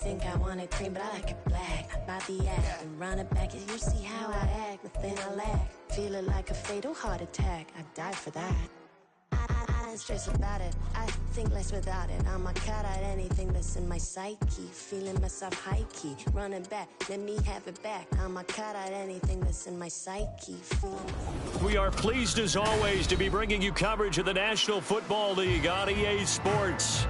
think I want it cream, but I like it black. About the act and run it back, and you see how I act. Within I lack, feeling like a fatal heart attack. I'd die for that. I don't stress about it, I think less without it. I'ma cut out anything that's in my psyche. Feeling myself high-key, running back, let me have it back. I'ma cut out anything that's in my psyche. We are pleased as always to be bringing you coverage of the National Football League on EA Sports.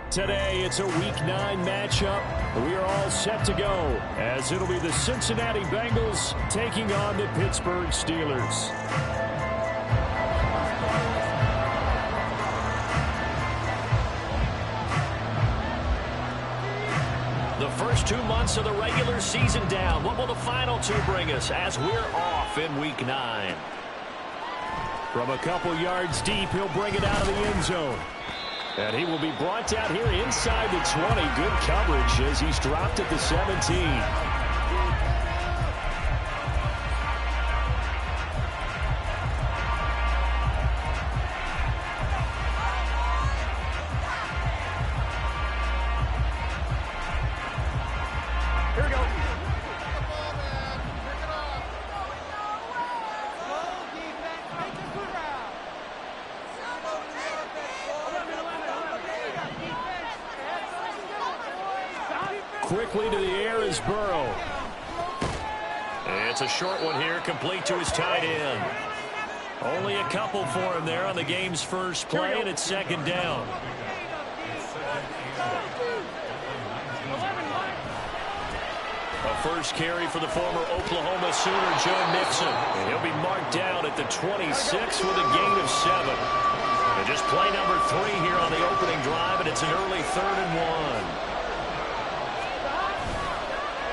Today it's a Week 9 matchup. We are all set to go as it'll be the Cincinnati Bengals taking on the Pittsburgh Steelers. The first 2 months of the regular season down. What will the final 2 bring us as we're off in Week 9? From a couple yards deep, he'll bring it out of the end zone. And he will be brought down here inside the 20. Good coverage as he's dropped at the 17. Quickly to the air is Burrow. It's a short one here, complete to his tight end. Only a couple for him there on the game's first play, and it's second down. A first carry for the former Oklahoma Sooner, Joe Mixon. And he'll be marked down at the 26 with a gain of 7. And just play number 3 here on the opening drive, and it's an early 3rd and 1.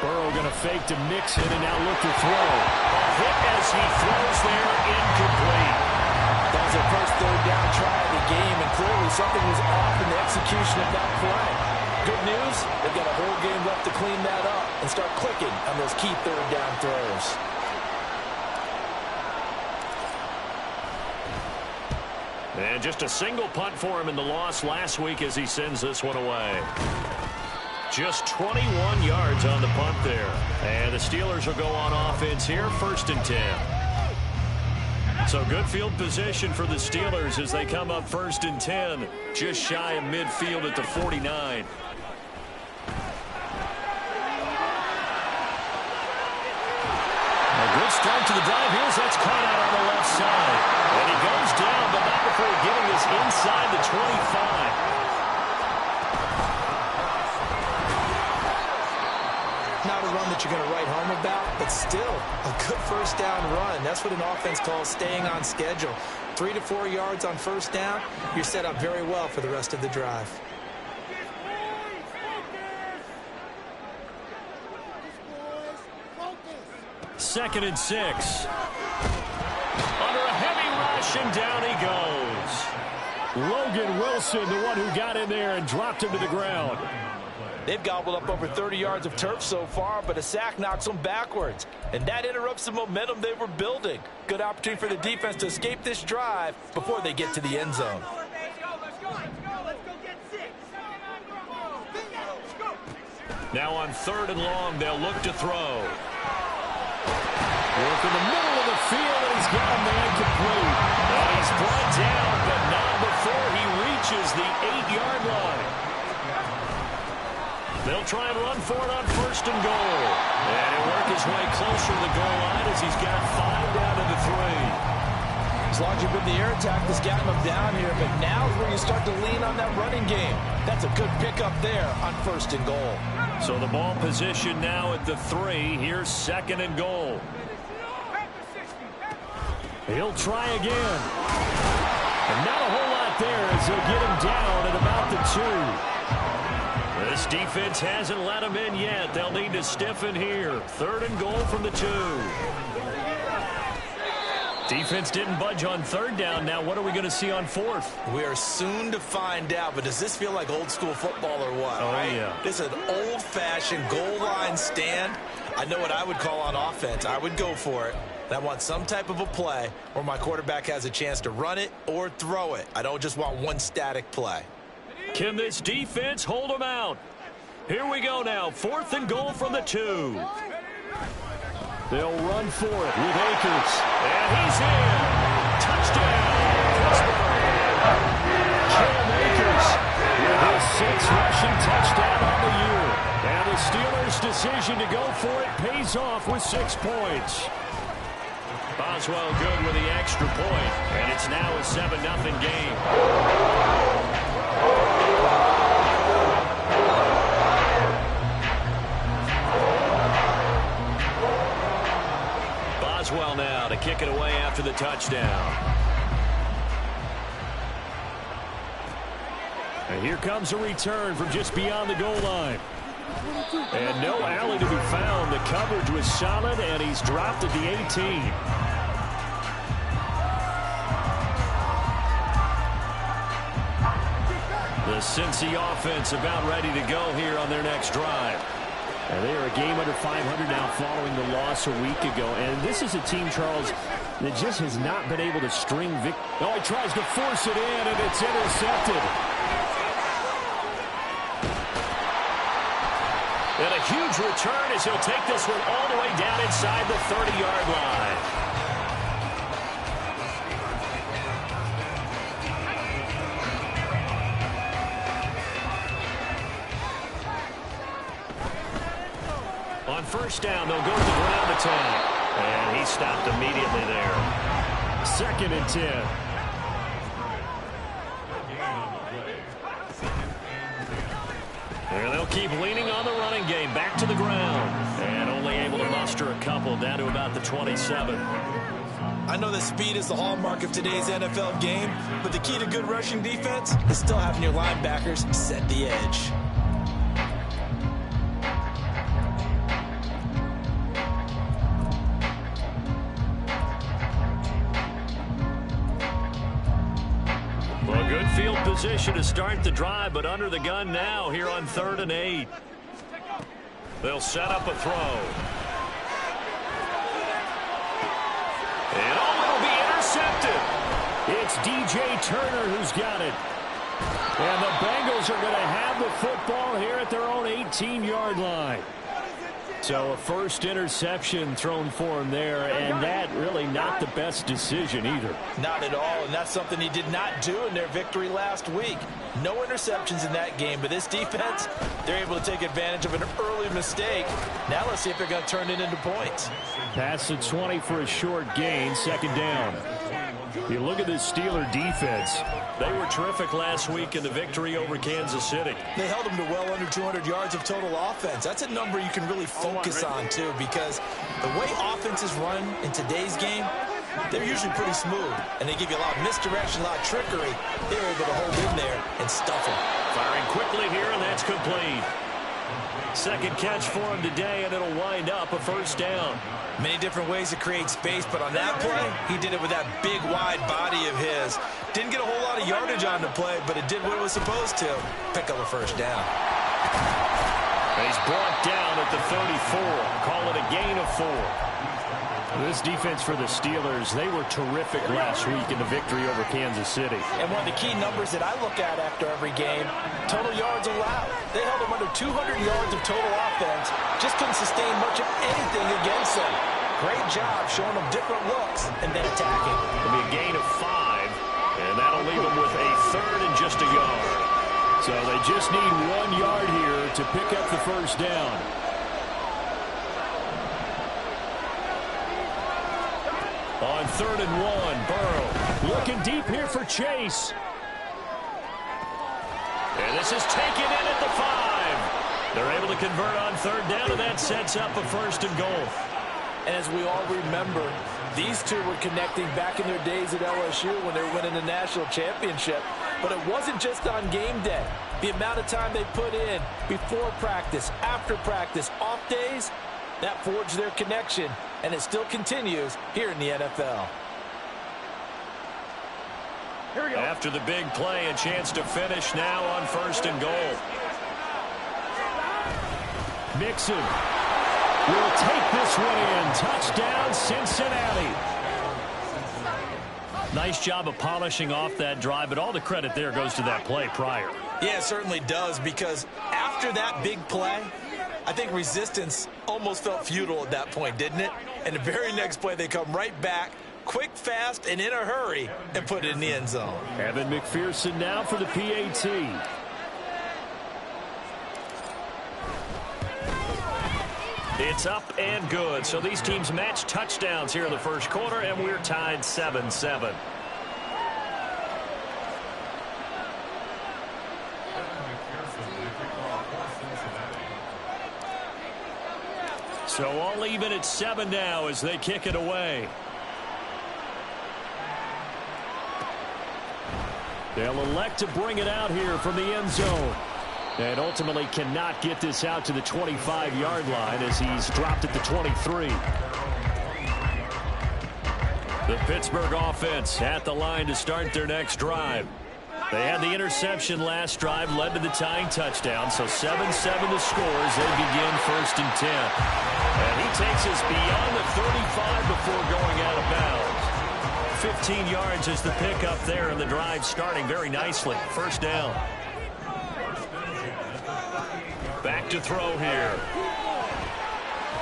Burrow going to fake to Mixon and now look to throw. A hit as he throws there, incomplete. That was their first 3rd down try of the game, and clearly something was off in the execution of that play. Good news, they've got a whole game left to clean that up and start clicking on those key 3rd down throws. And just a single punt for him in the loss last week as he sends this one away. Just 21 yards on the punt there. And the Steelers will go on offense here, 1st and 10. So good field position for the Steelers as they come up 1st and 10, just shy of midfield at the 49. A good start to the drive here as that's caught out on the left side. And he goes down, but not before getting us inside the 25. Not a run that you're going to write home about, but still a good 1st down run. That's what an offense calls staying on schedule. 3 to 4 yards on 1st down, you're set up very well for the rest of the drive. Second and 6. Under a heavy rush, and down he goes. Logan Wilson, the one who got in there and dropped him to the ground. They've gobbled up over 30 yards of turf so far, but a sack knocks them backwards. And that interrupts the momentum they were building. Good opportunity for the defense to escape this drive before they get to the end zone. Now on 3rd and long, they'll look to throw. Work in the middle of the field, and he's got a man complete. And he's brought down, but not before he reaches the 8-yard line. They'll try and run for it on 1st and goal. And he'll work his way closer to the goal line as he's got 5 down to the 3. As long as you've been the air attack that's gotten them down here, but now is where you start to lean on that running game. That's a good pickup there on 1st and goal. So the ball position now at the 3. Here's 2nd and goal. He'll try again. And not a whole lot there as they'll get him down at about the 2. This defense hasn't let him in yet. They'll need to stiffen here. 3rd and goal from the 2. Defense didn't budge on 3rd down. Now what are we going to see on 4th? We are soon to find out, but does this feel like old school football or what? Oh, right? Yeah. This is an old-fashioned goal line stand. I know what I would call on offense. I would go for it. I want some type of a play where my quarterback has a chance to run it or throw it. I don't just want one static play. Can this defense hold them out? Here we go now. 4th and goal from the 2. They'll run for it with Akers. And he's in. Touchdown, Pittsburgh. Cam Akers with his 6th rushing touchdown on the year. And the Steelers' decision to go for it pays off with 6 points. Boswell good with the extra point, and it's now a 7-0 game. Boswell now to kick it away after the touchdown. And here comes a return from just beyond the goal line. And no alley to be found. The coverage was solid, and he's dropped at the 18. The Cincy offense about ready to go here on their next drive. And they are a game under 500 now following the loss a week ago. And this is a team, Charles, that just has not been able to string victory. Oh, he tries to force it in, and it's intercepted. And a huge return as he'll take this one all the way down inside the 30-yard line. On first down, they'll go to the ground attack. And he stopped immediately there. 2nd and 10. And they'll keep leaning on the running game. Back to the ground. And only able to muster a couple down to about the 27. I know that speed is the hallmark of today's NFL game, but the key to good rushing defense is still having your linebackers set the edge. Well, good field position to start the drive, but under the gun now here on 3rd and 8. They'll set up a throw. And it'll be intercepted. It's DJ Turner who's got it. And the Bengals are going to have the football here at their own 18-yard line. So a first interception thrown for him there, and that really not the best decision either. Not at all, and that's something he did not do in their victory last week. No interceptions in that game, but this defense, they're able to take advantage of an early mistake. Now let's see if they're going to turn it into points. Pass the 20 for a short gain, 2nd down. You look at this Steeler defense. They were terrific last week in the victory over Kansas City. They held them to well under 200 yards of total offense. That's a number you can really focus on, too, because the way offenses run in today's game, they're usually pretty smooth, and they give you a lot of misdirection, a lot of trickery. They're able to hold in there and stuff them. Firing quickly here, and that's complete. 2nd catch for him today, and it'll wind up a first down. Many different ways to create space, but on that play, he did it with that big, wide body of his. Didn't get a whole lot of yardage on the play, but it did what it was supposed to. Pick up a first down. He's brought down at the 34. Call it a gain of 4. This defense for the Steelers, they were terrific last week in the victory over Kansas City. And one of the key numbers that I look at after every game, total yards allowed. They held them under 200 yards of total offense. Just couldn't sustain much of anything against them. Great job showing them different looks and then attacking. It'll be a gain of 5, and that'll leave them with a 3rd and just a yard. So they just need 1 yard here to pick up the first down. On 3rd and 1, Burrow looking deep here for Chase. And this is taken in at the 5. They're able to convert on 3rd down, and that sets up a 1st and goal. And as we all remember, these two were connecting back in their days at LSU when they were winning the national championship. But it wasn't just on game day. The amount of time they put in before practice, after practice, off days, that forged their connection, and it still continues here in the NFL. Here we go. After the big play, a chance to finish now on 1st and goal. Mixon will take this one in. Touchdown, Cincinnati. Nice job of polishing off that drive, but all the credit there goes to that play prior. Yeah, it certainly does, because after After that big play, I think resistance almost felt futile at that point, didn't it? And the very next play, they come right back, quick, fast, and in a hurry, and put it in the end zone. Evan McPherson now for the PAT. It's up and good. So these teams match touchdowns here in the first quarter, and we're tied 7-7. So all even at 7 now as they kick it away. They'll elect to bring it out here from the end zone. And ultimately cannot get this out to the 25-yard line as he's dropped at the 23. The Pittsburgh offense at the line to start their next drive. They had the interception last drive, led to the tying touchdown, so 7-7 the score as they begin 1st and 10. And he takes us beyond the 35 before going out of bounds. 15 yards is the pickup there, and the drive starting very nicely. First down. Back to throw here.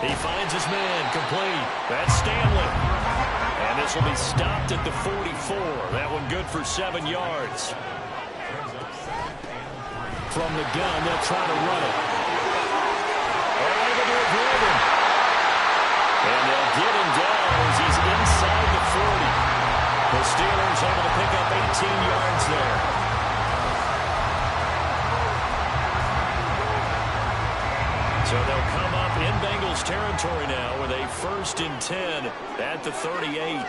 He finds his man, complete. That's Stanley. And this will be stopped at the 44. That one good for 7 yards. From the gun, they'll try to run it. They're able to avoid him. And they'll get him down as he's inside the 40. The Steelers able to pick up 18 yards there. So they'll come up in Bengals territory now with a 1st and 10 at the 38.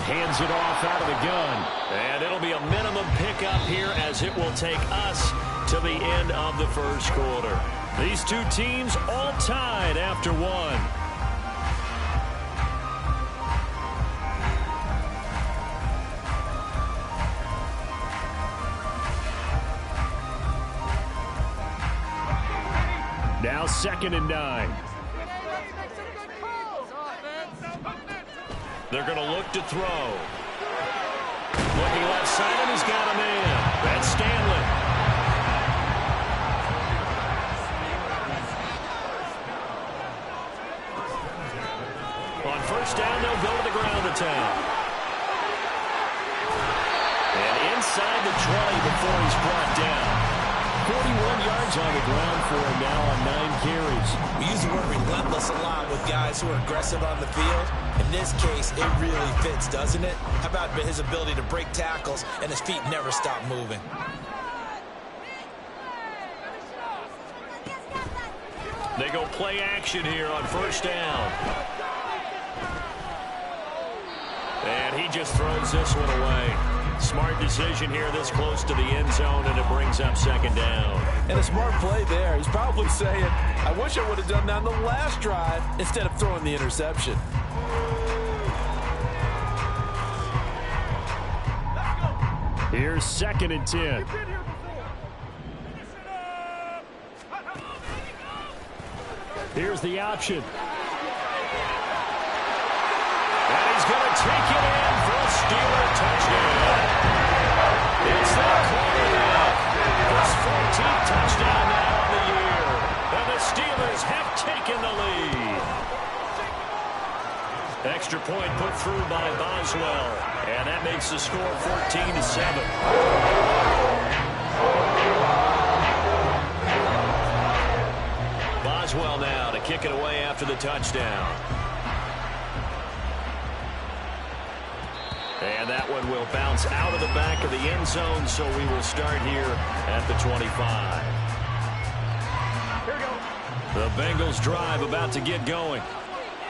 Hands it off out of the gun. And it'll be a minimum pickup here as it will take us to the end of the first quarter. These two teams all tied after one. Now 2nd and 9. They're going to look to throw. Looking left side, and he's got a man. That's Stanley. On 1st down, they'll go to the ground attack. And inside the 20 before he's brought down. 41 yards on the ground for him now on 9 carries. We use the word relentless a lot with guys who are aggressive on the field. In this case, it really fits, doesn't it? How about his ability to break tackles and his feet never stop moving? They go play action here on 1st down. And he just throws this one away. Smart decision here this close to the end zone, and it brings up 2nd down. And a smart play there. He's probably saying, I wish I would have done that on the last drive instead of throwing the interception. Here's 2nd and 10. Here's the option. And he's going to take it in for a Steeler touchdown. It's that quarterback. His 14th touchdown now of the year. And the Steelers have taken the lead. Extra point put through by Boswell. And that makes the score 14-7. Boswell now to kick it away after the touchdown. And that one will bounce out of the back of the end zone, so we will start here at the 25. Here we go. The Bengals drive about to get going.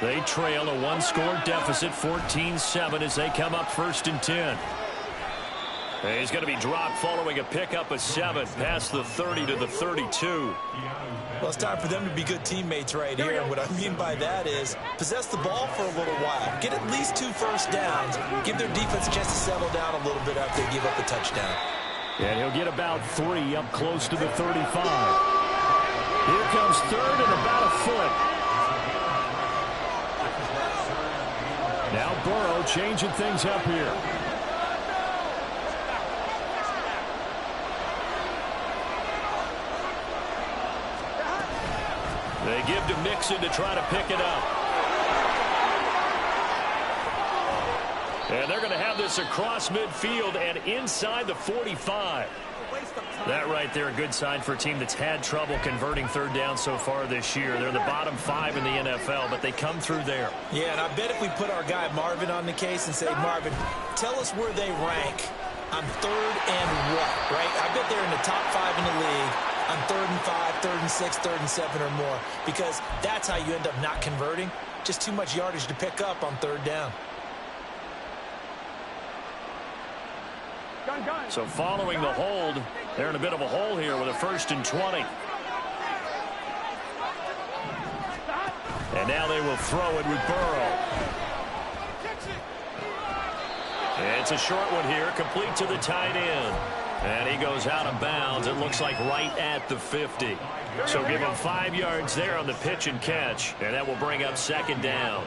They trail a 1-score deficit, 14-7, as they come up 1st and 10. And he's going to be dropped following a pickup of 7 past the 30 to the 32. Well, it's time for them to be good teammates right here. And what I mean by that is possess the ball for a little while. Get at least 2 first downs. Give their defense a chance to settle down a little bit after they give up the touchdown. And he'll get about 3 up close to the 35. Here comes 3rd and about a foot. Now Burrow changing things up here. They give to Mixon to try to pick it up. And they're going to have this across midfield and inside the 45. That right there, a good sign for a team that's had trouble converting third down so far this year. They're the bottom 5 in the NFL, but they come through there. Yeah, and I bet if we put our guy Marvin on the case and say, Marvin, tell us where they rank on third and what, right? I bet they're in the top 5 in the league on 3rd and 5, 3rd and 6, 3rd and 7 or more, because that's how you end up not converting. Just too much yardage to pick up on third down. So following the hold, they're in a bit of a hole here with a 1st and 20. And now they will throw it with Burrow. It's a short one here, complete to the tight end. And he goes out of bounds. It looks like right at the 50. So give him 5 yards there on the pitch and catch. And that will bring up 2nd down.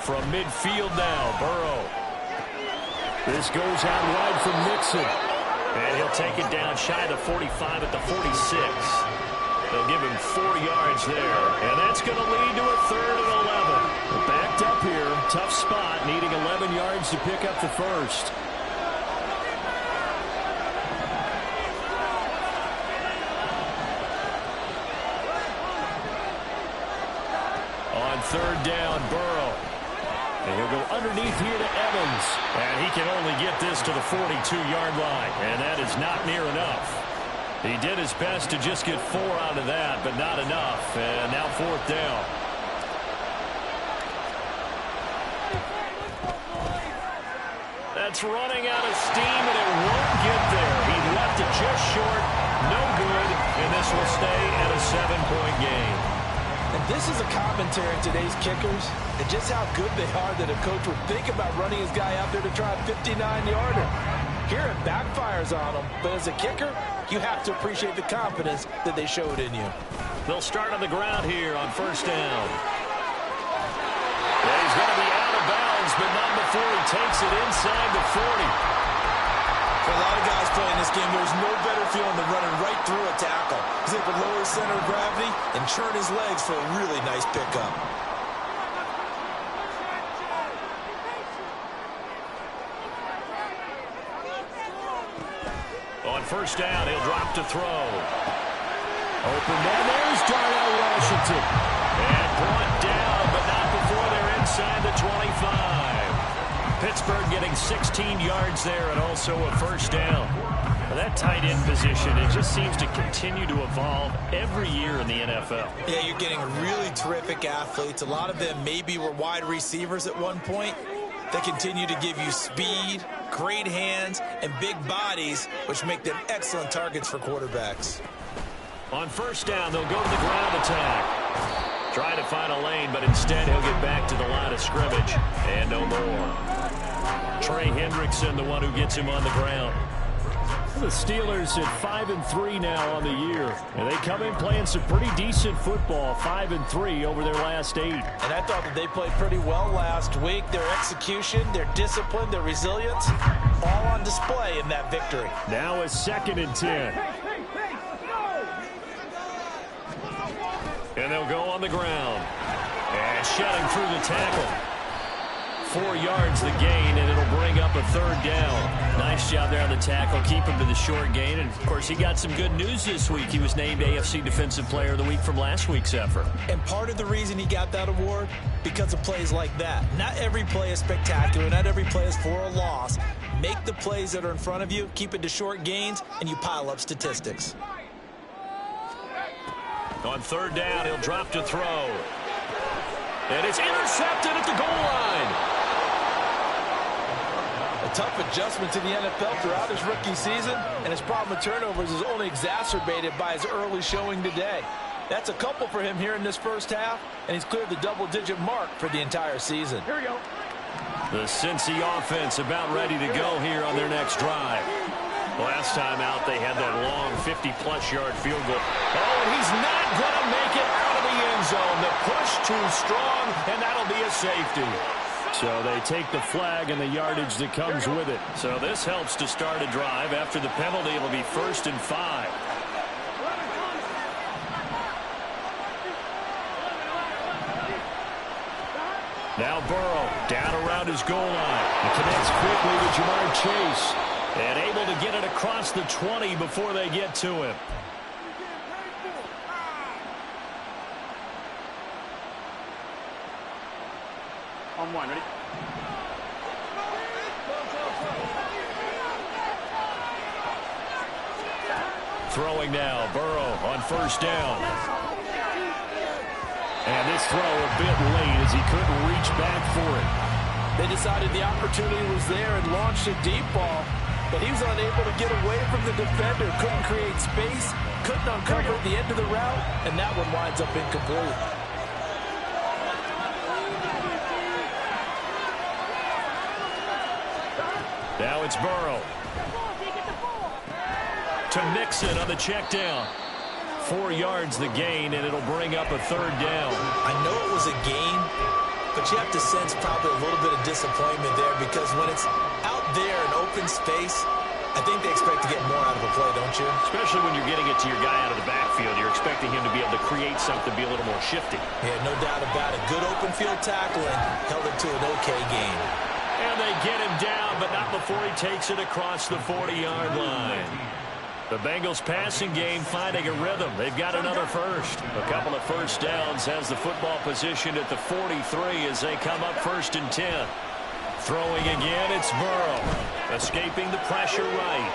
From midfield now, Burrow. This goes out wide from Mixon. And he'll take it down shy of the 45 at the 46. They'll give him 4 yards there. And that's going to lead to a 3rd and 11. We're backed up here. Tough spot, needing 11 yards to pick up the first. On 3rd down, Burrow. And he'll go underneath here to Evans. And he can only get this to the 42-yard line. And that is not near enough. He did his best to just get 4 out of that, but not enough. And now 4th down. That's running out of steam, and it won't get there. He left it just short. No good. And this will stay at a 7-point game. And this is a commentary on today's kickers and just how good they are that a coach would think about running his guy out there to try a 59-yarder. Here it backfires on him, but as a kicker, you have to appreciate the confidence that they showed in you. They'll start on the ground here on 1st down. Yeah, he's going to be out of bounds, but not before he takes it inside the 40. For a lot of guys playing this game, there's no better feeling than running right through a tackle. He's able to lower his center of gravity and churn his legs for a really nice pickup. On 1st down, he'll drop to throw. Open man, there's Darnell Washington. And brought down, but not before they're inside the 25. Pittsburgh getting 16 yards there and also a 1st down. Now that tight end position, it just seems to continue to evolve every year in the NFL. Yeah, you're getting really terrific athletes. A lot of them maybe were wide receivers at one point. They continue to give you speed, great hands, and big bodies, which make them excellent targets for quarterbacks. On 1st down, they'll go to the ground attack. Trying to find a lane, but instead he'll get back to the line of scrimmage. And no more. Trey Hendrickson, the one who gets him on the ground. The Steelers at 5-3 now on the year. And they come in playing some pretty decent football, 5-3 over their last 8. And I thought that they played pretty well last week. Their execution, their discipline, their resilience, all on display in that victory. Now a 2nd and 10. And they'll go on the ground. And shedding through the tackle. 4 yards the gain, and it'll bring up a 3rd down. Nice job there on the tackle. Keep him to the short gain. And, of course, he got some good news this week. He was named AFC Defensive Player of the Week from last week's effort. And part of the reason he got that award, because of plays like that. Not every play is spectacular. Not every play is for a loss. Make the plays that are in front of you, keep it to short gains, and you pile up statistics. On 3rd down, he'll drop to throw. And it's intercepted at the goal line. A tough adjustment to the NFL throughout his rookie season, and his problem with turnovers is only exacerbated by his early showing today. That's a couple for him here in this 1st half, and he's cleared the double-digit mark for the entire season. Here we go. The Cincy offense about ready to go here on their next drive. Last time out, they had that long 50-plus yard field goal. Oh, and he's not going to make it out of the end zone. The push too strong, and that'll be a safety. So they take the flag and the yardage that comes with it. So this helps to start a drive. After the penalty, it'll be 1st and 5. Now Burrow down around his goal line. He connects quickly to Jamar Chase. And able to get it across the 20 before they get to him. On one, ready? Throwing now, Burrow on first down. And this throw a bit late as he couldn't reach back for it. They decided the opportunity was there and launched a deep ball, but he was unable to get away from the defender, couldn't create space, couldn't uncover the end of the route, and that one winds up incomplete. Now it's Burrow. To Mixon on the check down. 4 yards the gain, and it'll bring up a third down. I know it was a gain, but you have to sense probably a little bit of disappointment there because when it's out there in open space, I think they expect to get more out of a play, don't you? Especially when you're getting it to your guy out of the backfield. You're expecting him to be able to create something, be a little more shifty. Yeah, no doubt about it. Good open field tackling held it to an okay gain. And they get him down, but not before he takes it across the 40-yard line. The Bengals passing game finding a rhythm. They've got another first. A couple of first downs has the football positioned at the 43 as they come up 1st and 10. Throwing again, it's Burrow. Escaping the pressure right.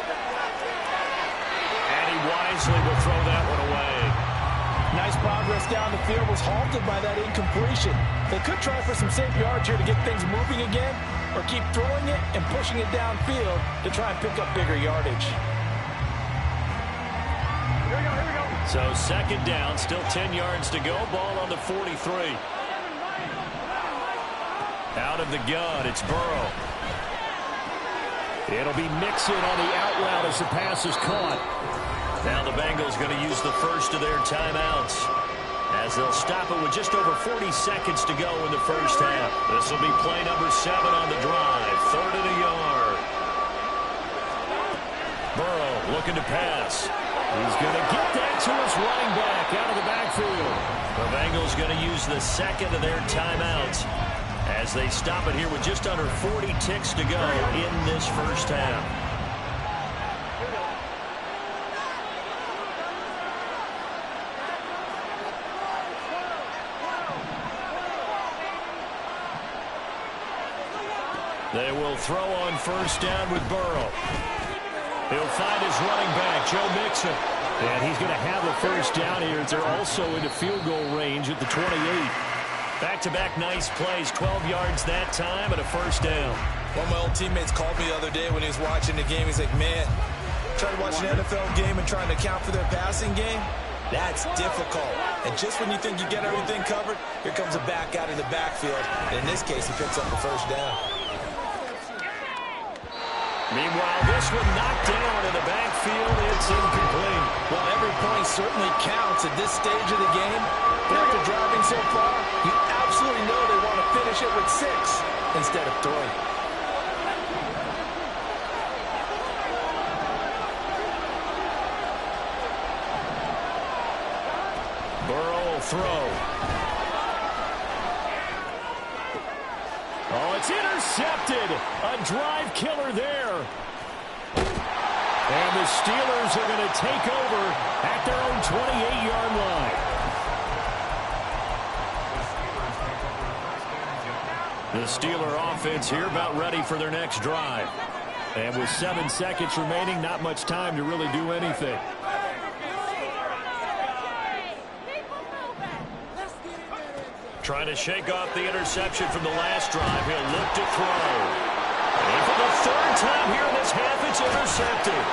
And he wisely will throw that one away. Nice progress down the field, was halted by that incompletion. They could try for some safe yards here to get things moving again, or keep throwing it and pushing it downfield to try and pick up bigger yardage. So 2nd down, still 10 yards to go. Ball on the 43. Out of the gun, it's Burrow. It'll be Mixon on the out route as the pass is caught. Now the Bengals going to use the first of their timeouts as they'll stop it with just over 40 seconds to go in the first half. This will be play number 7 on the drive. 3rd and a yard. Burrow looking to pass. He's going to get that to his running back out of the backfield. The Bengals going to use the 2nd of their timeouts as they stop it here with just under 40 ticks to go in this first half. They will throw on first down with Burrow. He'll find his running back, Joe Mixon. And he's going to have a first down here as they're also into field goal range at the 28. Back-to-back nice plays, 12 yards that time and a first down. One of my old teammates called me the other day when he was watching the game. He's like, man, trying to watch an NFL game and trying to account for their passing game, that's difficult. And just when you think you get everything covered, here comes a back out of the backfield. And in this case, he picks up the first down. Meanwhile, this one knocked down in the backfield. It's incomplete. Well, every point certainly counts at this stage of the game. But after driving so far, you absolutely know they want to finish it with 6 instead of 3. Burrow will throw. Oh, it's intercepted. A drive killer there. And the Steelers are going to take over at their own 28-yard line. The Steeler offense here about ready for their next drive. And with 7 seconds remaining, not much time to really do anything. Trying to shake off the interception from the last drive. He'll look to throw. And for the 3rd time here in this half, it's intercepted.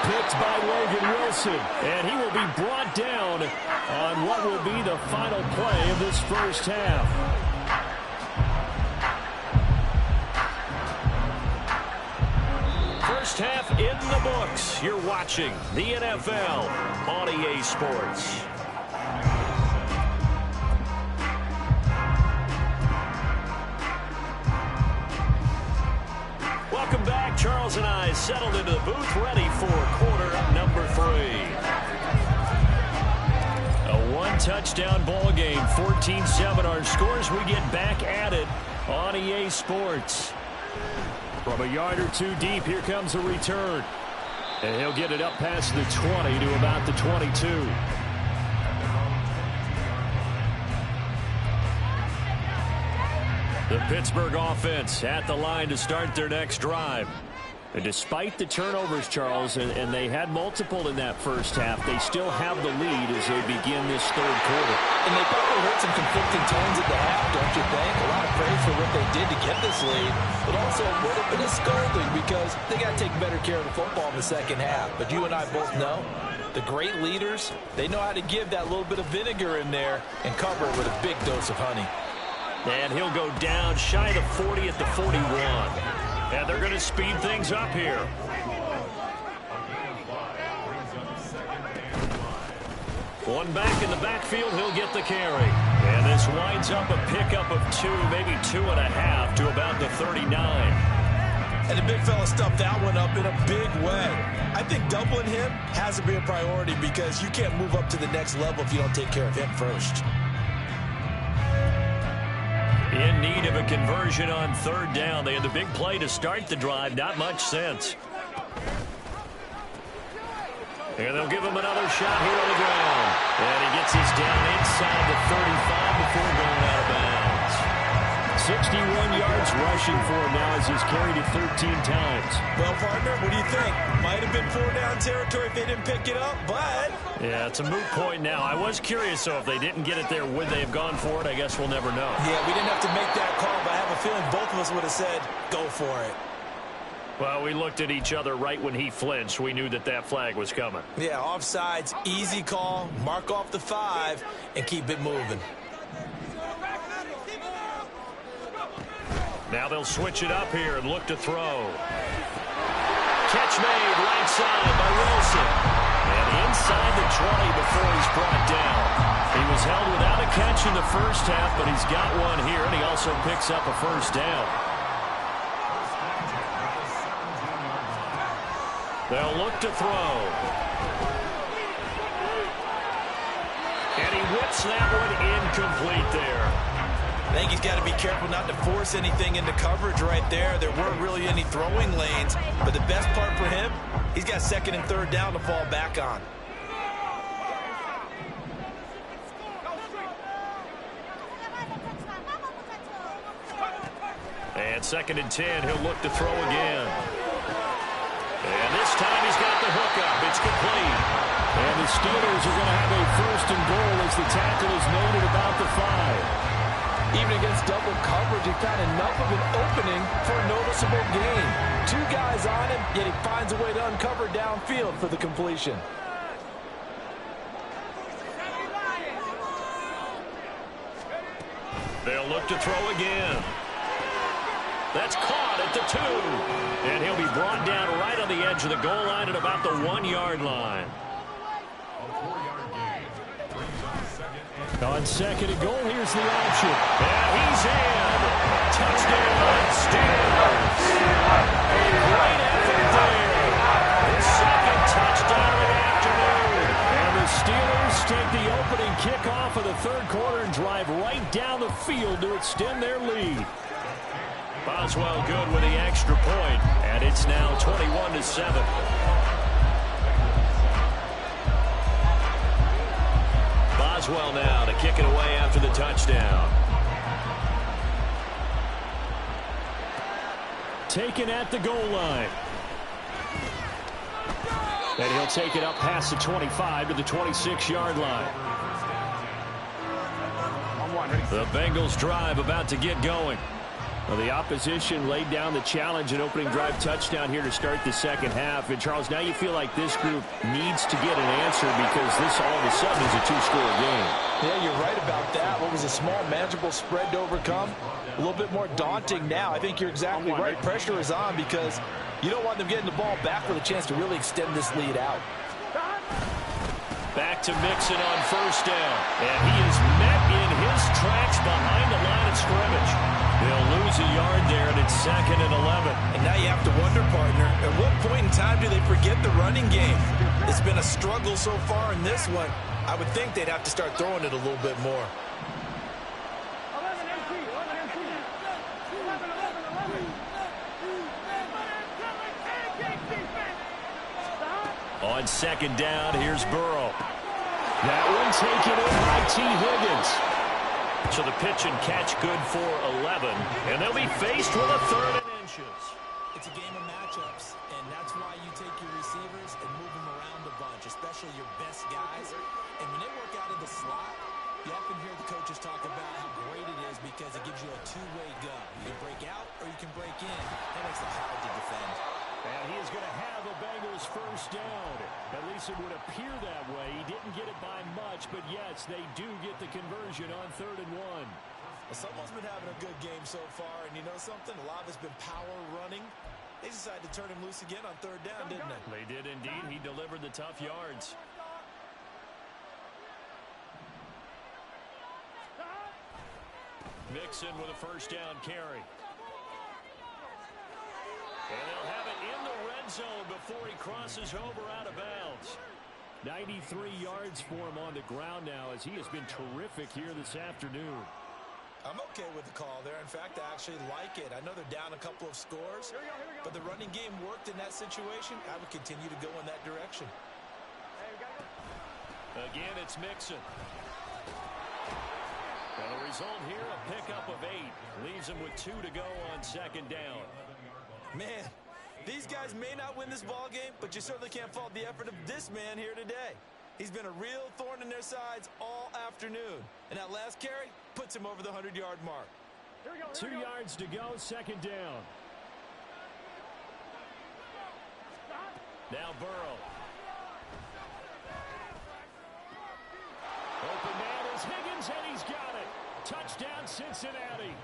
Picked by Logan Wilson. And he will be brought down on what will be the final play of this first half. First half in the books. You're watching the NFL on EA Sports. Welcome back. Charles and I settled into the booth, ready for quarter number 3. A one-touchdown ball game, 14-7 our scores. We get back at it on EA Sports. From a yard or two deep, here comes a return. And he'll get it up past the 20 to about the 22. The Pittsburgh offense at the line to start their next drive. And despite the turnovers, Charles, and they had multiple in that first half, they still have the lead as they begin this third quarter. And they probably heard some conflicting tones at the half, don't you think? A lot of praise for what they did to get this lead, but also a little bit of scolding because they got to take better care of the football in the second half. But you and I both know the great leaders, they know how to give that little bit of vinegar in there and cover it with a big dose of honey. And he'll go down shy of the 40 at the 41. And they're going to speed things up here. One back in the backfield, he'll get the carry. And this winds up a pickup of 2, maybe 2.5 to about the 39. And the big fella stuffed that one up in a big way. I think doubling him has to be a priority because you can't move up to the next level if you don't take care of him first. In need of a conversion on third down. They had the big play to start the drive. Not much sense. And they'll give him another shot here on the ground. And he gets his down inside the 35 before going out of bounds. 61 yards rushing for him now as he's carried it 13 times. Well, partner, what do you think? Might have been 4-down territory if they didn't pick it up, but... Yeah, it's a moot point now. I was curious, so if they didn't get it there, would they have gone for it? I guess we'll never know. Yeah, we didn't have to make that call, but I have a feeling both of us would have said, go for it. Well, we looked at each other right when he flinched. We knew that that flag was coming. Yeah, offsides, easy call, mark off the 5, and keep it moving. Now they'll switch it up here and look to throw. Catch made right side by Wilson. And inside the 20 before he's brought down. He was held without a catch in the first half, but he's got one here, and he also picks up a first down. They'll look to throw. And he whips that one incomplete there. I think he's got to be careful not to force anything into coverage right there. There weren't really any throwing lanes, but the best part for him, he's got second and third down to fall back on. And second and 10, he'll look to throw again. And this time he's got the hook up. It's complete. And the Steelers are going to have a first and goal as the tackle is made at about the 5. Even against double coverage, he found enough of an opening for a noticeable gain. 2 guys on him, yet he finds a way to uncover downfield for the completion. They'll look to throw again. That's caught at the 2. And he'll be brought down right on the edge of the goal line at about the 1-yard line. On second and goal, here's the option. And he's in. Touchdown, Steelers. Great effort there. The second touchdown of the afternoon. And the Steelers take the opening kickoff of the third quarter and drive right down the field to extend their lead. Boswell good with the extra point, and it's now 21-7. Boswell now to kick it away after the touchdown. Taken at the goal line. And he'll take it up past the 25 to the 26-yard line. The Bengals drive about to get going. Well, the opposition laid down the challenge and opening drive touchdown here to start the second half. And, Charles, now you feel like this group needs to get an answer because this all of a sudden is a 2-score game. Yeah, you're right about that. What was a small, manageable spread to overcome? A little bit more daunting now. I think you're exactly right. Pressure is on because you don't want them getting the ball back with a chance to really extend this lead out. Back to Mixon on first down. And he is met in his tracks behind the line of scrimmage. They'll lose a yard there, and it's second and 11. And now you have to wonder, partner, at what point in time do they forget the running game? It's been a struggle so far in this one. I would think they'd have to start throwing it a little bit more. On second down, here's Burrow. That one taken in by T. Higgins. So the pitch and catch good for 11, and they'll be faced with a 3rd and inches. It's a game of matchups, and that's why you take your receivers and move them around a bunch, especially your best guys. And when they work out of the slot, you often hear the coaches talk about how great it is because it gives you a two-way go. You can break out or you can break in. That makes it hard to defend. And he is going to have the Bengals first down. At least it would appear that way. He didn't get it by much, but yes, they do get the conversion on 3rd and 1. Well, someone's been having a good game so far, and you know something? A lot of it's been power running. They decided to turn him loose again on 3rd down, didn't they? They did indeed. He delivered the tough yards. Mixon with a first down carry. And they'll have it in the red zone before he crosses over out of bounds. 93 yards for him on the ground now as he has been terrific here this afternoon. I'm okay with the call there. In fact, I actually like it. I know they're down a couple of scores, but the running game worked in that situation. I would continue to go in that direction. Again, it's Mixon. And the result here, a pickup of 8. Leaves him with 2 to go on second down. Man, these guys may not win this ball game, but you certainly can't fault the effort of this man here today. He's been a real thorn in their sides all afternoon. And that last carry puts him over the 100-yard mark. 2 yards to go, second down. Now Burrow. Open man is Higgins, and he's got it. Touchdown, Cincinnati.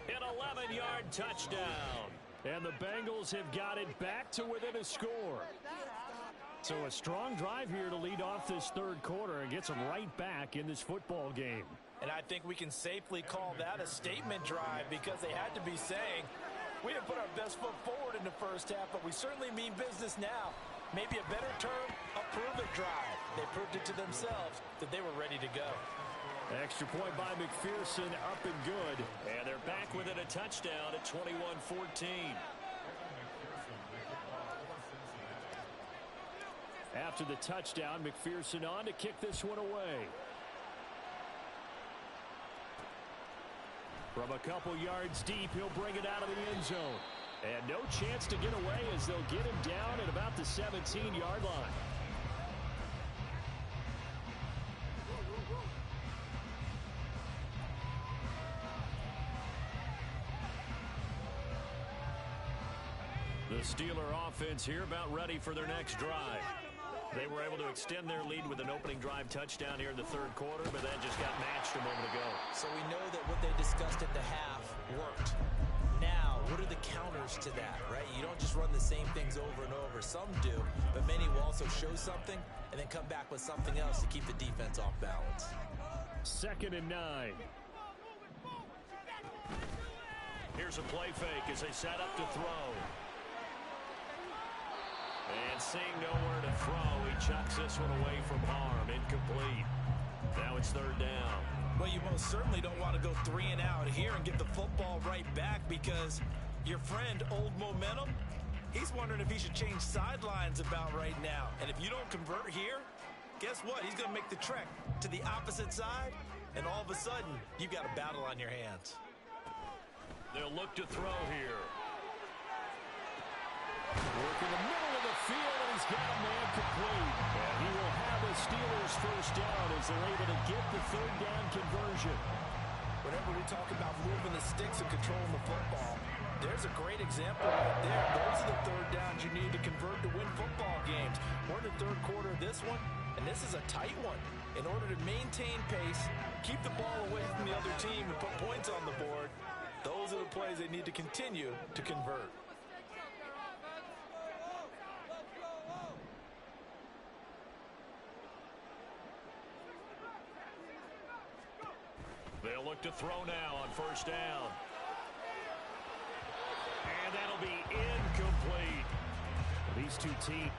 An 11-yard touchdown. And the Bengals have got it back to within a score. So a strong drive here to lead off this 3rd quarter and gets them right back in this football game. And I think we can safely call that a statement drive because they had to be saying, we didn't put our best foot forward in the first half, but we certainly mean business now. Maybe a better term, a prove-it drive. They proved it to themselves that they were ready to go. Extra point by McPherson, up and good. And they're back within a touchdown at 21-14. After the touchdown, McPherson on to kick this one away. From a couple yards deep, he'll bring it out of the end zone. And no chance to get away as they'll get him down at about the 17-yard line. The Steeler offense here about ready for their next drive. They were able to extend their lead with an opening drive touchdown here in the 3rd quarter, but that just got matched a moment ago. So we know that what they discussed at the half worked. Now, what are the counters to that, right? You don't just run the same things over and over. Some do, but many will also show something and then come back with something else to keep the defense off balance. 2nd and 9. Here's a play fake as they set up to throw. And seeing nowhere to throw, he chucks this one away from harm. Incomplete. Now it's 3rd down. Well, you most certainly don't want to go 3 and out here and get the football right back because your friend, Old Momentum, he's wondering if he should change sidelines about right now. And if you don't convert here, guess what? He's going to make the trek to the opposite side, and all of a sudden, you've got a battle on your hands. They'll look to throw here. Work in the middle of the field, and he's got a man complete. And he will have the Steelers first down as they're able to get the 3rd down conversion. Whenever we talk about moving the sticks and controlling the football, there's a great example right there. Those are the 3rd downs you need to convert to win football games. We're in the 3rd quarter of this one, and this is a tight one. In order to maintain pace, keep the ball away from the other team, and put points on the board, those are the plays they need to continue to convert. They'll look to throw now on 1st down. And that'll be incomplete. These two teams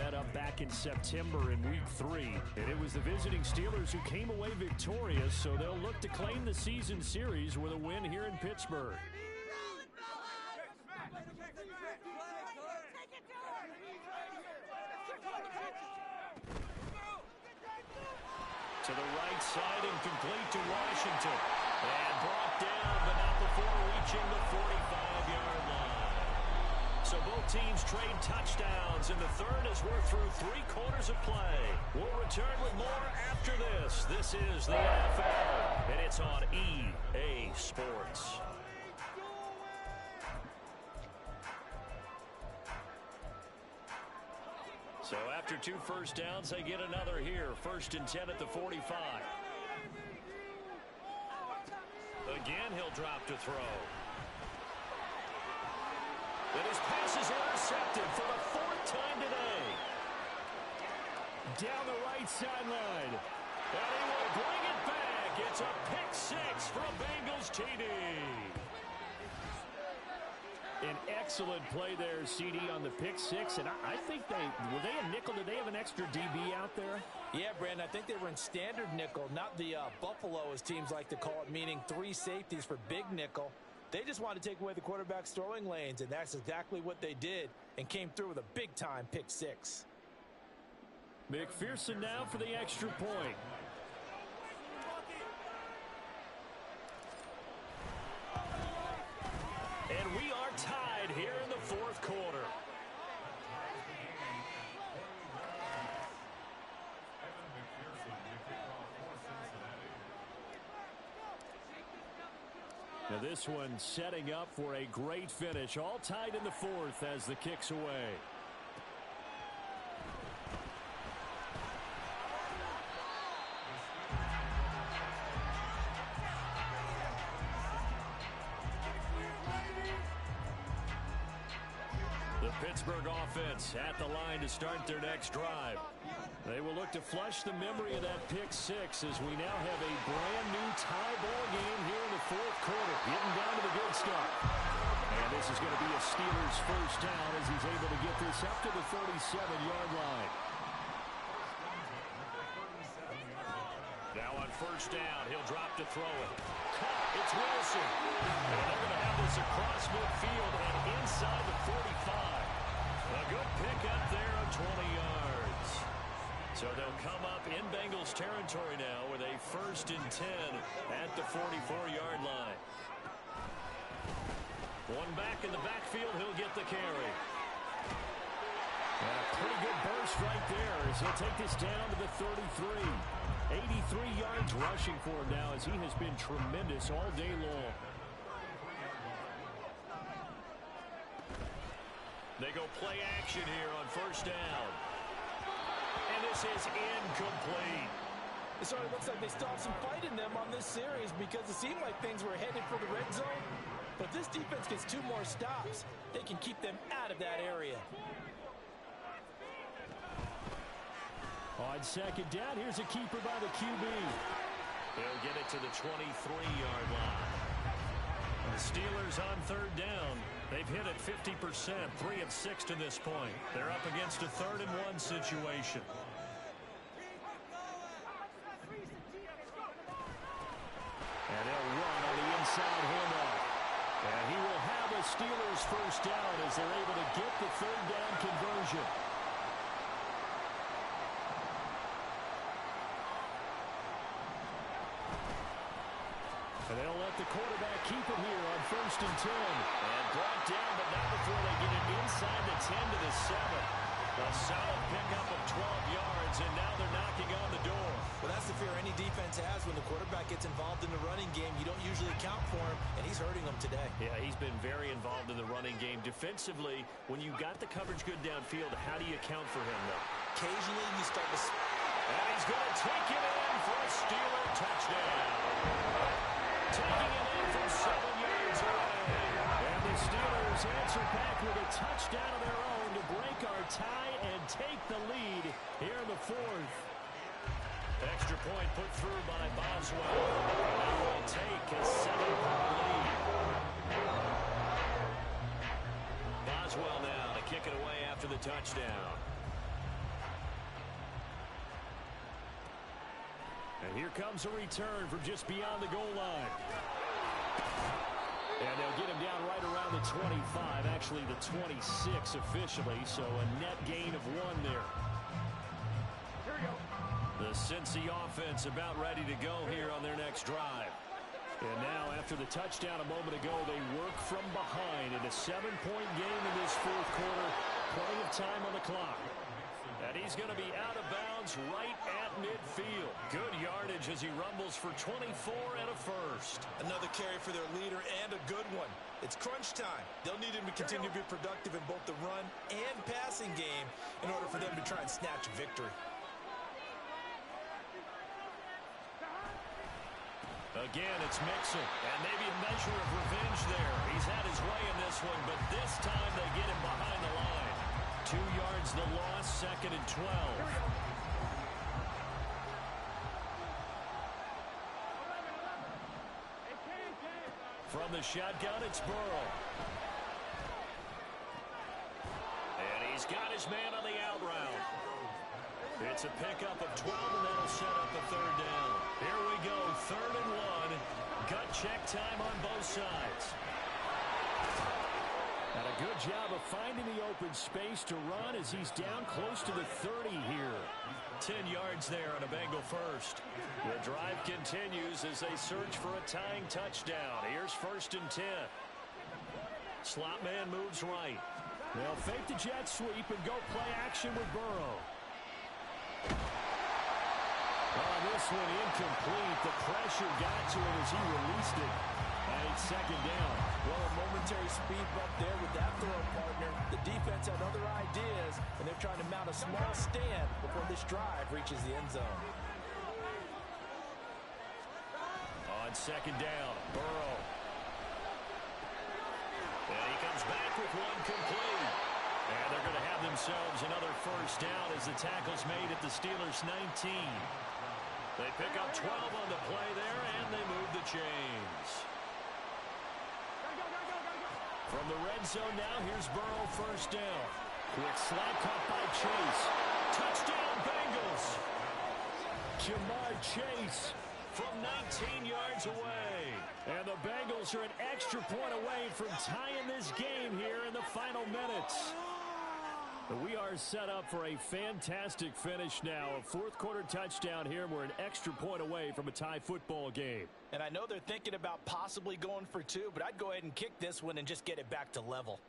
met up back in September in Week 3. And it was the visiting Steelers who came away victorious, so they'll look to claim the season series with a win here in Pittsburgh. To the right side and complete to Washington. And brought down, but not before reaching the 45-yard line. So both teams trade touchdowns, and the third as we're through 3 quarters of play. We'll return with more after this. This is the NFL, and it's on EA Sports. So after 2 first downs, they get another here. 1st and 10 at the 45. Again, he'll drop to throw. And his pass is intercepted for the 4th time today. Down the right sideline. And he will bring it back. It's a pick 6 for a Bengals TD. An excellent play there, CD, on the pick 6. And I think were they a nickel? Did they have an extra DB out there? Yeah, Brandon, I think they were in standard nickel, not the Buffalo, as teams like to call it, meaning 3 safeties for big nickel. They just wanted to take away the quarterback's throwing lanes, and that's exactly what they did, and came through with a big-time pick 6. McPherson now for the extra point. And we are tied here in the 4th quarter. Now this one setting up for a great finish. All tied in the 4th as the kick's away. The Pittsburgh offense at the line to start their next drive. They will look to flush the memory of that pick 6 as we now have a brand new tie ball game here in the 4th quarter. Getting down to the good stuff. And this is going to be a Steelers first down as he's able to get this up to the 37-yard line. Now on first down, he'll drop to throw it. It's Wilson. And they're going to have this across midfield and inside the 45. A good pick up there of 20 yards. So they'll come up in Bengals territory now with a 1st and 10 at the 44-yard line. One back in the backfield, he'll get the carry. And a pretty good burst right there as he'll take this down to the 33. 83 yards rushing for him now as he has been tremendous all day long. They go play action here on first down. And this is incomplete. It sort of looks like they stopped some fight in them on this series because it seemed like things were headed for the red zone. But if this defense gets 2 more stops, they can keep them out of that area. On second down, here's a keeper by the QB. They'll get it to the 23-yard line. The Steelers on third down. They've hit it 50%, 3 of 6 to this point. They're up against a 3rd and 1 situation. And they'll run on the inside handoff. And he will have a Steelers first down as they're able to get the 3rd down conversion. And they'll let the quarterback keep it here on 1st and 10. And brought down, but not before they get it inside the 10 to the 7. A solid pickup of 12 yards, and now they're knocking on the door. Well, that's the fear any defense has when the quarterback gets involved in the running game. You don't usually account for him, and he's hurting them today. Yeah, he's been very involved in the running game. Defensively, when you got the coverage good downfield, how do you account for him, though? Occasionally, you start to... And he's going to take it in for a Steeler touchdown. Taking it in from 7 yards away. And the Steelers answer back with a touchdown of their own to break our tie and take the lead here in the 4th. Extra point put through by Boswell. And they will take a 7-point lead. Boswell now to kick it away after the touchdown. And here comes a return from just beyond the goal line. And they'll get him down right around the 25, actually the 26 officially, so a net gain of 1 there. The Cincy offense about ready to go here on their next drive. And now, after the touchdown a moment ago, they work from behind in a 7-point game in this fourth quarter. Plenty of time on the clock. And he's going to be out of bounds right at midfield. Good yardage as he rumbles for 24 and a first. Another carry for their leader and a good one. It's crunch time. They'll need him to continue to be productive in both the run and passing game in order for them to try and snatch a victory. Again, it's Mixon, and maybe a measure of revenge there. He's had his way in this one, but this time they get him behind the line. 2 yards the loss, 2nd and 12. From the shotgun, it's Burrow. And he's got his man on the out route. It's a pickup of 12, and that'll set up a 3rd down. Here we go, 3rd and 1. Gut check time on both sides. And a good job of finding the open space to run as he's down close to the 30 here. 10 yards there on a Bengal first. The drive continues as they search for a tying touchdown. Here's 1st and 10. Slot man moves right. They'll fake the jet sweep and go play action with Burrow. Oh, this one incomplete. The pressure got to him as he released it. And it's 2nd down. Well, a momentary speed bump there with that throw partner. The defense had other ideas, and they're trying to mount a small stand before this drive reaches the end zone. On 2nd down, Burrow. And he comes back with one complete. And they're going to have themselves another 1st down as the tackle's made at the Steelers' 19. They pick up 12 on the play there, and they move the chains. From the red zone now, here's Burrow 1st down. Quick slap caught by Chase. Touchdown, Bengals! Jamar Chase from 19 yards away. And the Bengals are an extra point away from tying this game here in the final minutes. We are set up for a fantastic finish now. A 4th quarter touchdown here, and we're an extra point away from a tie football game. And I know they're thinking about possibly going for 2, but I'd go ahead and kick this one and just get it back to level.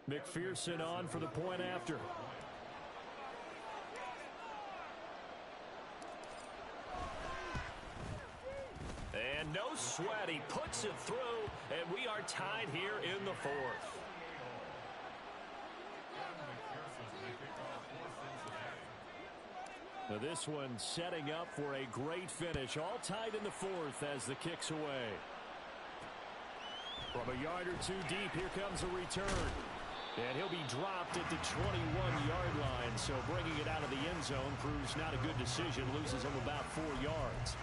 McPherson on for the point after. And no sweat. He puts it through, and we are tied here in the 4th. Now this one setting up for a great finish. All tied in the 4th as the kick's away. From a yard or 2 deep, here comes a return. And he'll be dropped at the 21-yard line. So bringing it out of the end zone proves not a good decision. Loses him about 4 yards.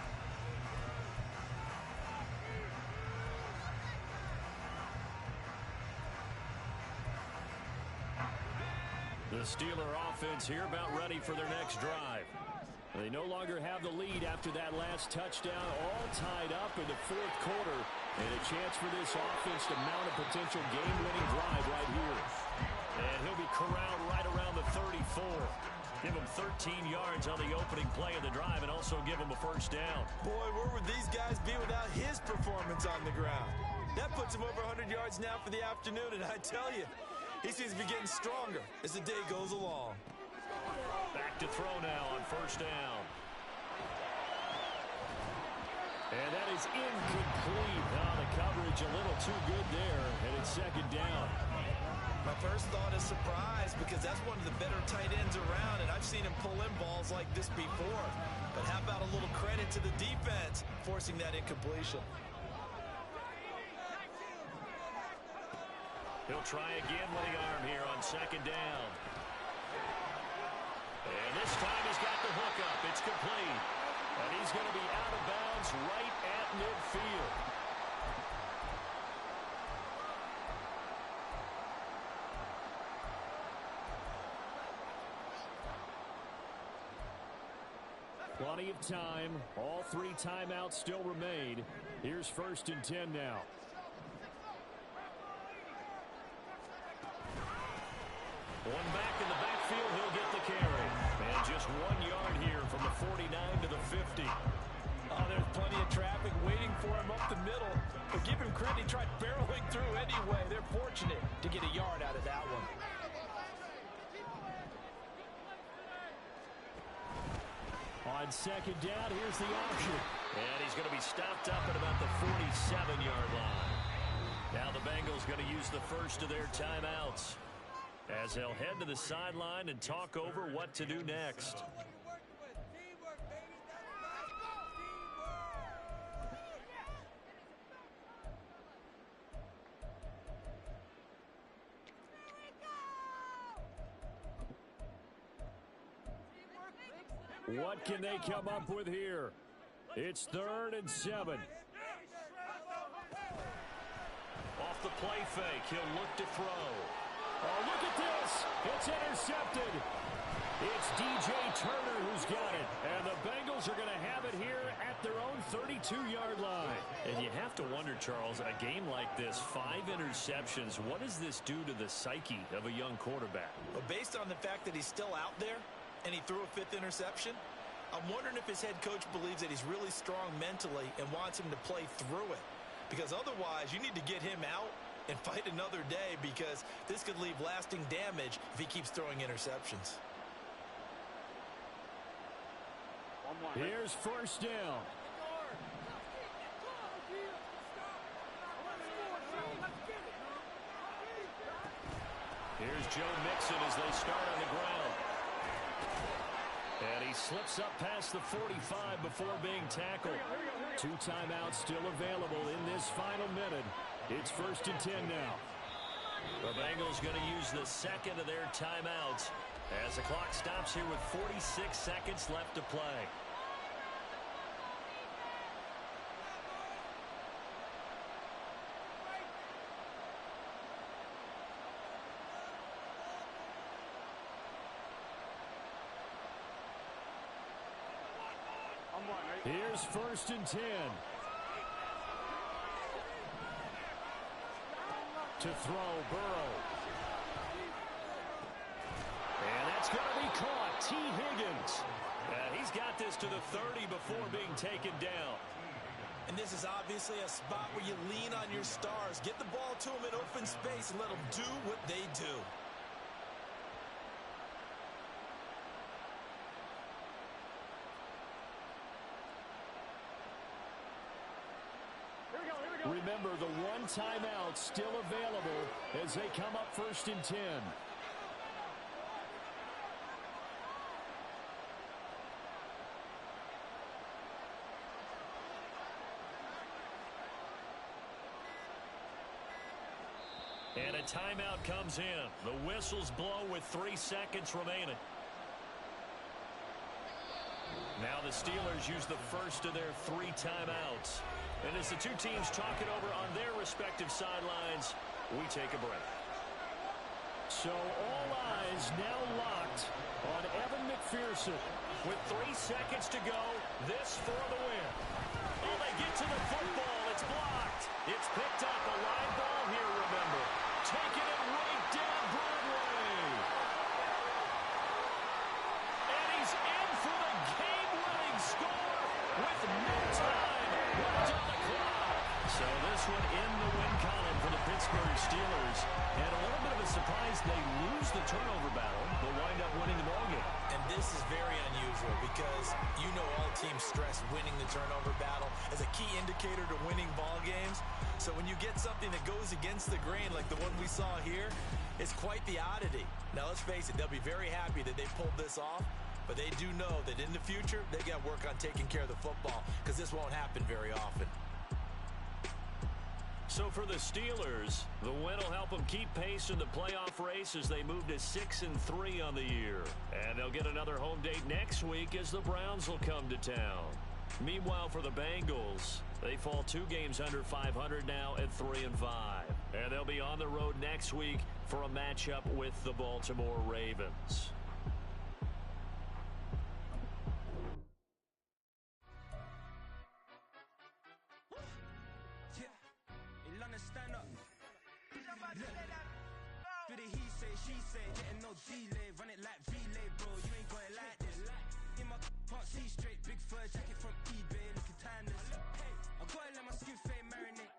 The Steeler offense here about ready for their next drive. They no longer have the lead after that last touchdown, all tied up in the 4th quarter. And a chance for this offense to mount a potential game-winning drive right here. And he'll be corralled right around the 34. Give him 13 yards on the opening play of the drive and also give him a 1st down. Boy, where would these guys be without his performance on the ground? That puts him over 100 yards now for the afternoon, and I tell you, he seems to be getting stronger as the day goes along. Back to throw now on 1st down. And that is incomplete. The coverage a little too good there, and it's 2nd down. My first thought is surprise because that's one of the better tight ends around, and I've seen him pull in balls like this before. But how about a little credit to the defense forcing that incompletion? He'll try again with the arm here on 2nd down. And this time he's got the hookup. It's complete. And he's going to be out of bounds right at midfield. Plenty of time. All 3 timeouts still remain. Here's 1st and 10 now. One back in the backfield. He'll get the carry. And just 1 yard here from the 49 to the 50. Oh, there's plenty of traffic waiting for him up the middle. But give him credit, he tried barreling through anyway. They're fortunate to get a yard out of that one. On 2nd down, here's the option. And he's going to be stopped up at about the 47-yard line. Now the Bengals going to use the first of their timeouts as they'll head to the sideline and talk over what to do next. What can they come up with here? It's 3rd and 7. Off the play fake, he'll look to throw. Oh, look at this. It's intercepted. It's DJ Turner who's got it. And the Bengals are going to have it here at their own 32-yard line. And you have to wonder, Charles, a game like this, 5 interceptions, what does this do to the psyche of a young quarterback? Well, based on the fact that he's still out there and he threw a 5th interception, I'm wondering if his head coach believes that he's really strong mentally and wants him to play through it. Because otherwise, you need to get him out and fight another day, because this could leave lasting damage if he keeps throwing interceptions. Here's 1st down. Here's Joe Mixon as they start on the ground. And he slips up past the 45 before being tackled. 2 timeouts still available in this final minute. It's 1st and 10 now. The Bengals going to use the 2nd of their timeouts as the clock stops here with 46 seconds left to play. Here's 1st and 10. To throw, Burrow. And that's going to be caught. T. Higgins. He's got this to the 30 before being taken down. And this is obviously a spot where you lean on your stars. Get the ball to them in open space and let them do what they do. Remember, the 1 timeout still available as they come up 1st and 10. And a timeout comes in. The whistles blow with 3 seconds remaining. Now the Steelers use the first of their 3 timeouts. And as the 2 teams talk it over on their respective sidelines, we take a break. So all eyes now locked on Evan McPherson. With 3 seconds to go, this for the win. Oh, they get to the football. It's blocked. It's picked up. A live ball here, remember. Taking it right down Broadway. And he's in for the game-winning score with no time left on the clock. So this one in the win column for the Pittsburgh Steelers. And a little bit of a surprise, they lose the turnover battle, but wind up winning the ballgame. And this is very unusual because you know all teams stress winning the turnover battle as a key indicator to winning ball games. So when you get something that goes against the grain like the one we saw here, it's quite the oddity. Now let's face it, they'll be very happy that they pulled this off, but they do know that in the future, they got to work on taking care of the football because this won't happen very often. So for the Steelers, the win will help them keep pace in the playoff race as they move to 6-3 on the year. And they'll get another home date next week as the Browns will come to town. Meanwhile, for the Bengals, they fall 2 games under 500 now at 3-5. And they'll be on the road next week for a matchup with the Baltimore Ravens. for the he say, she say, getting no delay, run it like relay, bro. You ain't got it like this. In my can't see straight, big fur jacket from eBay, looking timeless. I gotta let my skin fade marinate.